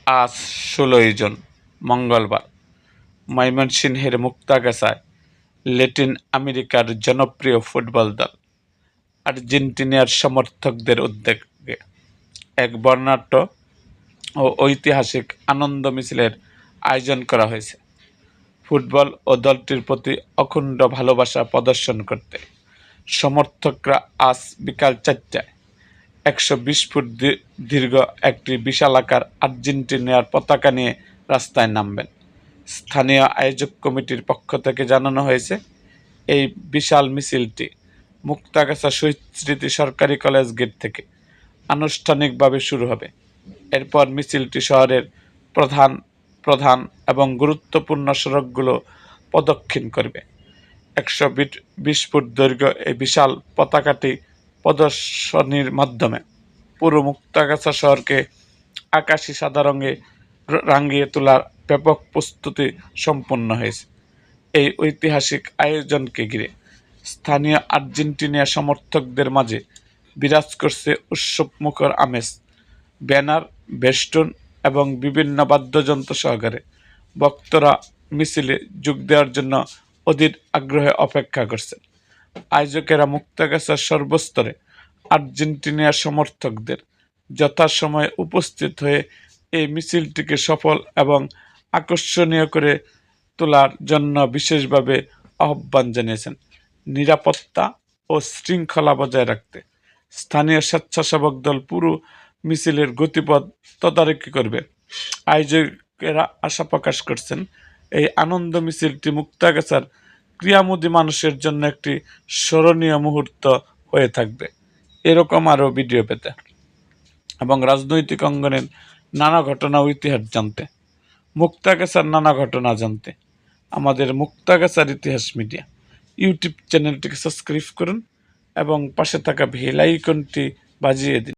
আজ ১৬ই জুন মঙ্গলবার ময়মনসিংহের মুক্তাগাছায় ল্যাটিন আমেরিকার জনপ্রিয় ফুটবল দল আর্জেন্টিনার সমর্থকদের উদ্যোগে এক বর্ণাঢ্য ও ঐতিহাসিক আনন্দ মিছিলের আয়োজন করা হয়েছে। ফুটবল ও দলটির প্রতি অখণ্ড ভালোবাসা প্রদর্শন করতে সমর্থকরা আজ বিকাল ৪টায় ১২০ ফুট দীর্ঘ একটি বিশালাকার আর্জেন্টিনার পতাকা নিয়ে রাস্তায় নামবেন। স্থানীয় আয়োজক কমিটির পক্ষ থেকে জানানো হয়েছে, এই বিশাল মিছিলটি মুক্তাগাছা শহীদ স্মৃতি সরকারি কলেজ গেট থেকে আনুষ্ঠানিকভাবে শুরু হবে। এরপর মিছিলটি শহরের প্রধান প্রধান এবং গুরুত্বপূর্ণ সড়কগুলো প্রদক্ষিণ করবে। ১২০ ফুট দৈর্ঘ্য এই বিশাল পতাকাটি প্রদর্শনীর মাধ্যমে পুরো মুক্তাগাছা শহরকে আকাশি সাদা রঙে রাঙিয়ে তোলার ব্যাপক প্রস্তুতি সম্পন্ন হয়েছে। এই ঐতিহাসিক আয়োজনকে ঘিরে স্থানীয় আর্জেন্টিনা সমর্থকদের মাঝে বিরাজ করছে উৎসবমুখর আমেজ। ব্যানার, বেস্টন এবং বিভিন্ন বাদ্যযন্ত্র সহকারে ভক্তরা মিছিলে যোগ দেওয়ার জন্য অধীর আগ্রহে অপেক্ষা করছেন। আয়োজকেরা মুক্তাগাছার সর্বস্তরে আর্জেন্টিনার সমর্থকদের যথাসময়ে উপস্থিত হয়ে এই মিছিলটিকে সফল এবং আকর্ষণীয় করে তোলার জন্য বিশেষভাবে আহ্বান জানিয়েছেন। নিরাপত্তা ও শৃঙ্খলা বজায় রাখতে স্থানীয় স্বেচ্ছাসেবক দল পুরো মিছিলের গতিপথ তদারকি করবে। আয়োজকেরা আশা প্রকাশ করছেন, এই আনন্দ মিছিলটি মুক্তাগাছার ক্রীড়ামোদী মানুষের জন্য একটি স্মরণীয় মুহূর্ত হয়ে থাকবে। এরকম আরও ভিডিও পেতে এবং রাজনৈতিক অঙ্গনের নানা ঘটনা ও ইতিহাস জানতে, মুক্তাগাছার নানা ঘটনা জানতে আমাদের মুক্তাগাছার ইতিহাস মিডিয়া ইউটিউব চ্যানেলটিকে সাবস্ক্রাইব করুন এবং পাশে থাকা বেল আইকনটি বাজিয়ে দিন।